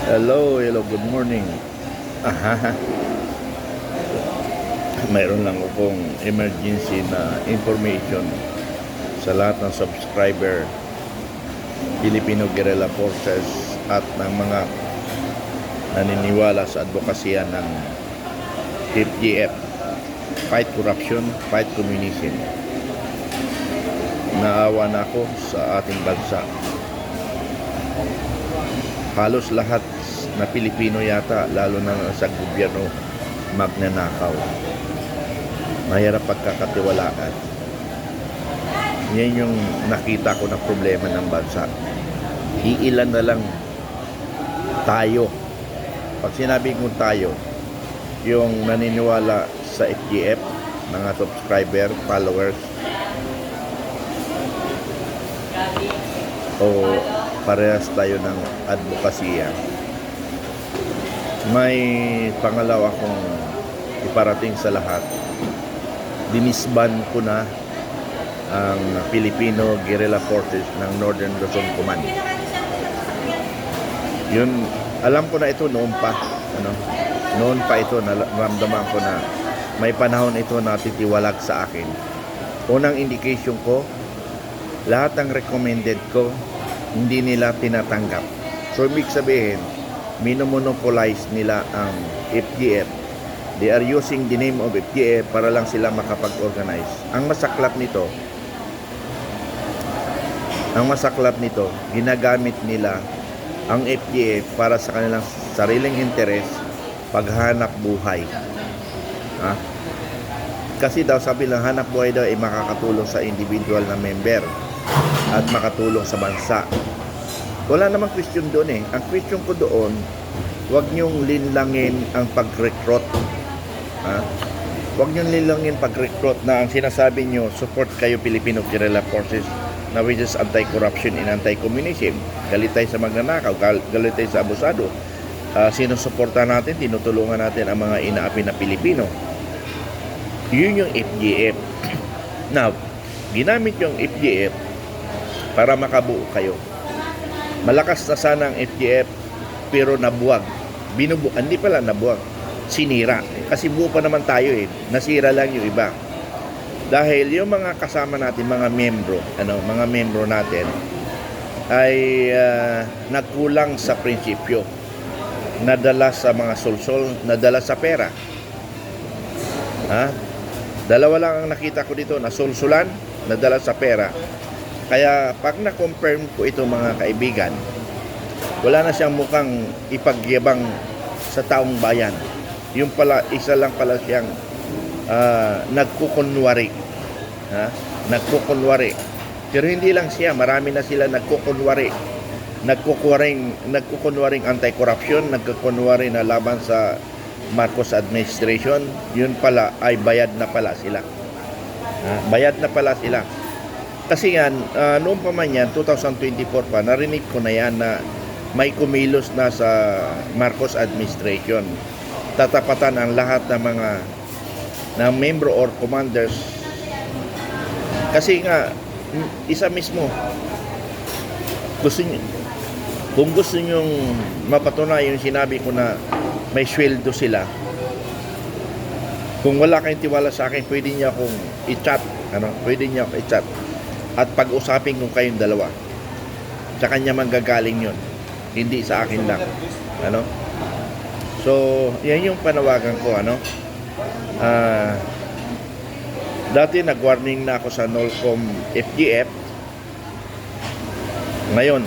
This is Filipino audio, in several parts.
Hello, good morning. Aha, mayroon lang akong emergency na information sa lahat ng subscriber, Filipino Guerrilla Forces at ng mga naniniwala sa advokasya ng FGF, Fight Corruption, Fight Communism. Naawa na ako sa ating bansa. Halos lahat na Pilipino yata, lalo na sa gobyerno, magnanakaw. Mahirap pagkakatiwalaan. Yan yung nakita ko na problema ng bansa. Iilan na lang tayo. Pag sinabi ko tayo, yung naniniwala sa FGF, mga subscriber, followers, o parehas tayo ng advokasya. May pangalawa kong iparating sa lahat. Dinisban ko na ang Filipino Guerrilla Forces ng Northern Luzon Command. Yun, alam ko na ito noon pa. Noon pa ito, naramdaman ko na may panahon ito na titiwalag sa akin. Unang indication ko, lahat ng recommended ko, hindi nila tinatanggap. So, ibig sabihin, minomonopolize nila ang FGF. They are using the name of FGF para lang sila makapag-organize. Ang masaklap nito, ginagamit nila ang FGF para sa kanilang sariling interes, paghanap buhay. Kasi daw sabi lang, hanap buhay daw ay makakatulong sa individual na member at makatulong sa bansa. Wala namang question doon eh. Ang question ko doon, huwag niyong linlangin ang pag-recruit. Huwag niyong linlangin pag-recruit na ang sinasabi niyo, support kayo Filipino Guerrilla Forces na which is anti-corruption and anti-communism. Galit tayo sa magnanakaw, galit tayo sa abusado. Sinusuporta natin, tinutulungan natin ang mga inaapi na Pilipino. Yun yung FGF. Now, ginamit yung FGF para makabuo kayo. Malakas na sana ang FGF pero nabuwag. Hindi pala nabuwag. Sinira. Kasi buo pa naman tayo eh. Nasira lang yung iba. Dahil yung mga kasama natin, mga membro natin ay nagkulang sa prinsipyo. Nadala sa mga sulsol, nadala sa pera. Dalawa lang ang nakita ko dito, nasulsulan, nadala sa pera. Kaya pag na-confirm ko ito mga kaibigan, wala na siyang mukhang ipagyabang sa taong bayan. Yung pala, isa lang pala siyang nagkukunwari. Nagkukunwari. Pero hindi lang siya, marami na sila nagkukunwari. Nagkukunwaring anti-corruption, nagkukunwari na laban sa Marcos administration. Yun pala ay bayad na pala sila. Bayad na pala sila. Kasi yan, noong pa man yan, 2024 pa, narinig ko na yan na may kumilos na sa Marcos administration. Tatapatan ang lahat ng mga membro or commanders. Kasi nga, isa mismo, kung gusto nyong mapatunayan yung sinabi ko na may sweldo sila, kung wala kayong tiwala sa akin, pwede niya akong i-chat. At pag-usapin kung kayong dalawa. Sa kanya manggagaling yun. Hindi sa akin lang. So, yan yung panawagan ko. Dati nag-warning na ako sa NOLCOM FGF. Ngayon,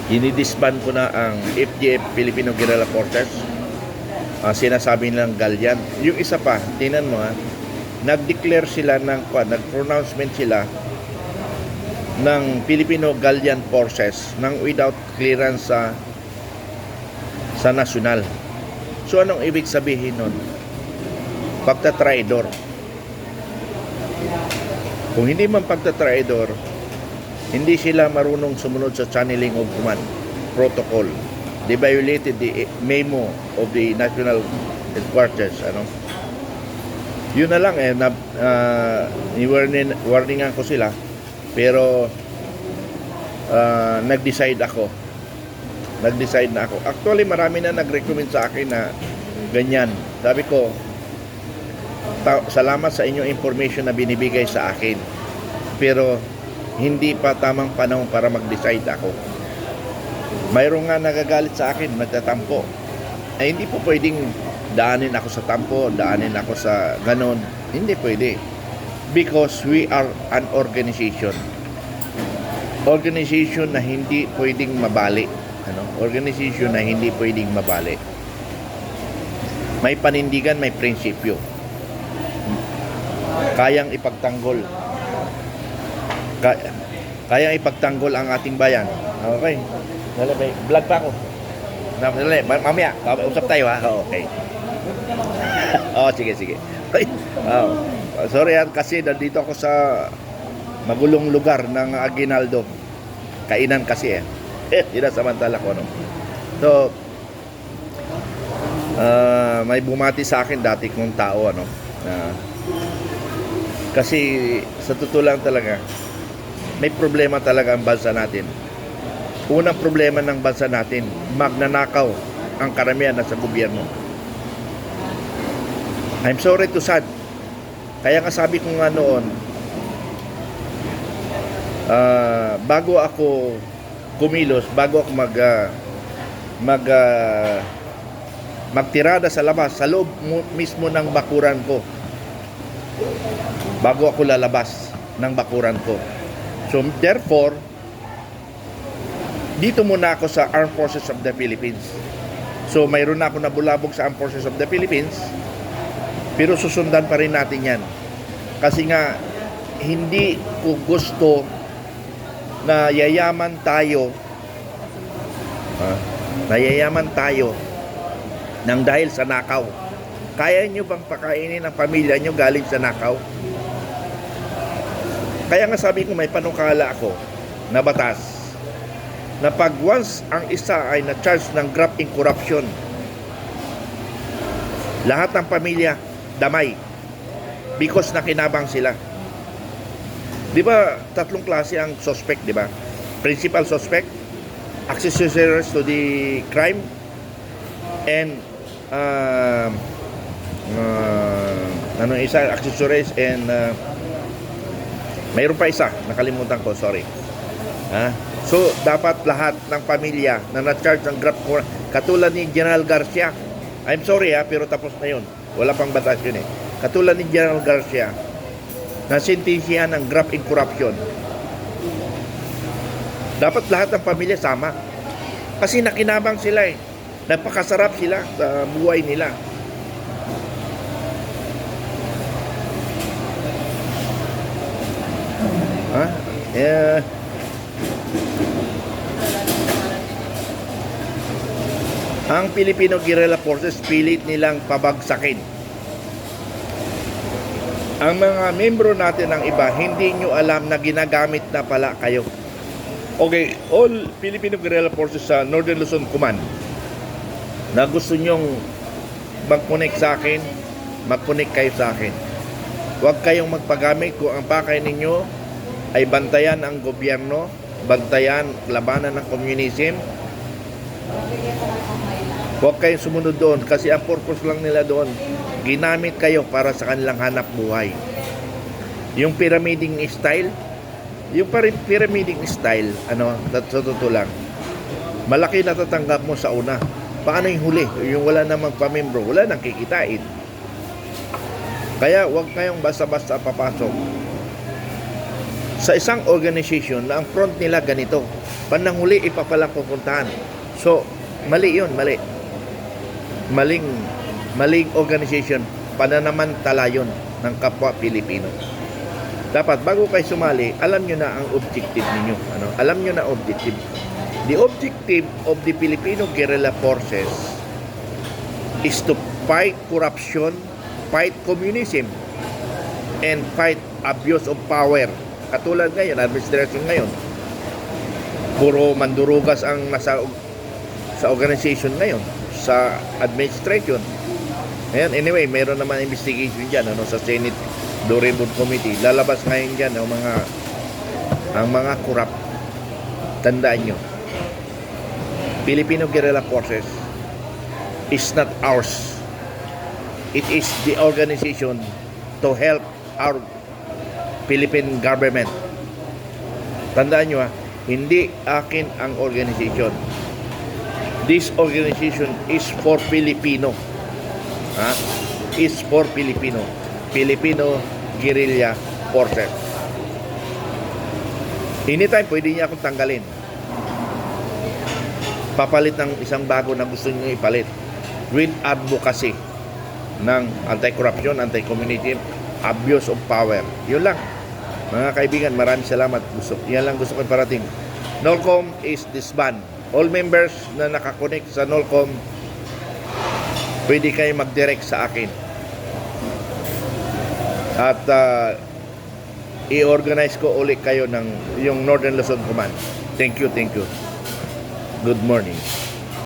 inidisband ko na ang FGF, Filipino Guerrilla Forces. Sinasabi nilang Galyan. Yung isa pa, tingnan mo nag-declare sila nag-pronouncement sila ng Filipino Galyan Forces nang without clearance sa nasyonal. So anong ibig sabihin nun? Pagtatraidor. Kung hindi man pagtatraidor, hindi sila marunong sumunod sa channeling of command protocol. They violated the memo of the national headquarters. Yun na lang warningan ko sila, pero nag-decide ako nag-decide na ako. Actually, marami na nag-recommend sa akin na ganyan. Sabi ko, salamat sa inyong information na binibigay sa akin. Pero, hindi pa tamang panahon para mag-decide ako. Mayroong nga nagagalit sa akin, nagtatampo. Ay, hindi po pwedeng daanin ako sa tampo, daanin ako sa ganon. Hindi pwede. Because we are an organization. Organization na hindi pwedeng mabali. Organization na hindi pwedeng mabali. May panindigan, may prinsipyo. Kayang ipagtanggol. Kayang ipagtanggol ang ating bayan. Okay. Dali, vlog pa ako. Dali, mamaya, usap tayo ha. Okay. Sige. Sorry kasi nandito ako sa magulong lugar ng Aguinaldo. Kainan kasi samantala ko So may bumati sa akin dati kong tao kasi sa totoo lang talaga may problema talaga ang bansa natin. Unang problema ng bansa natin, magnanakaw ang karamihan na sa gobyerno. I'm sorry to sad. Kaya nga sabi ko nga noon, bago ako kumilos, bago ako magtirada sa labas, sa loob mismo ng bakuran ko, bago ako lalabas ng bakuran ko. So therefore, dito muna ako sa Armed Forces of the Philippines. So mayroon na ako nabulabog sa Armed Forces of the Philippines, pero susundan pa rin natin yan. Kasi nga, hindi ko gusto na yayaman tayo nang dahil sa nakaw. Kaya nyo bang pakainin ang pamilya nyo galing sa nakaw? Kaya nga sabi ko, may panukala ako na batas na pag once ang isa ay na-charge ng graft in corruption, lahat ng pamilya damay because nakinabang sila. Di ba tatlong klase ang suspect, di ba? Principal suspect, accessories to the crime, and accessories and mayroon pa isa, nakalimutan ko, sorry. So, dapat lahat ng pamilya na na-charge ng graft, katulad ni General Garcia, I'm sorry pero tapos na yun. Wala pang batas yun Katulad ni General Garcia, na sentensyahan ng graft in corruption. Dapat lahat ng pamilya sama. Kasi nakinabang sila Napakasarap sila sa buhay nila. Ang Filipino Guerrilla Forces pilit nilang pabagsakin. Ang mga membro natin ng iba, hindi nyo alam na ginagamit na pala kayo. Okay, all Filipino Guerrilla Forces sa Northern Luzon Command na gusto nyong mag-connect sa akin, mag-connect kayo sa akin. Huwag kayong magpagamit kung ang pakay ninyo ay bantayan ang gobyerno, bantayan, labanan ng communism. Huwag kayong sumunod doon kasi ang purpose lang nila doon, ginamit kayo para sa kanilang hanap buhay. Yung pyramiding style, sa totoo lang, malaki natatanggap mo sa una. Paano yung huli? Yung wala namang pamembro, wala nang kikitain. Kaya huwag kayong basta-basta papasok sa isang organization na ang front nila ganito. Bandang huli, ipapalang pupuntahan. So, mali yun, mali. Maling organization, pananamantala yun ng kapwa Pilipino. Dapat bago kayo sumali, alam nyo na ang objective ninyo. Alam nyo na objective. The objective of the Filipino Guerrilla Forces is to fight corruption, fight communism, and fight abuse of power. Katulad ngayon, administration ngayon, puro mandurugas ang nasa sa organization ngayon, sa administration. Ayan, anyway, mayroon naman investigation dyan sa Senate Durable Committee. Lalabas ngayon dyan ang mga corrupt. Tandaan nyo. Filipino Guerrilla Forces is not ours. It is the organization to help our Philippine government. Tandaan nyo hindi akin ang organization. This organization is for Filipino. Is for Filipino. Filipino Guerrilla Forces. Anytime pwede niya akong tanggalin. Papalit ng isang bago na gusto niyo ipalit. With advocacy ng anti-corruption, anti-communism, abuse of power. Yun lang. Mga kaibigan, maraming salamat. Yan lang gusto ko parating. NOLCOM is disband. All members na nakakonect sa NOLCOM, pwede kayo mag-direct sa akin. At i-organize ko ulit kayo ng yung Northern Luzon Command. Thank you, thank you. Good morning.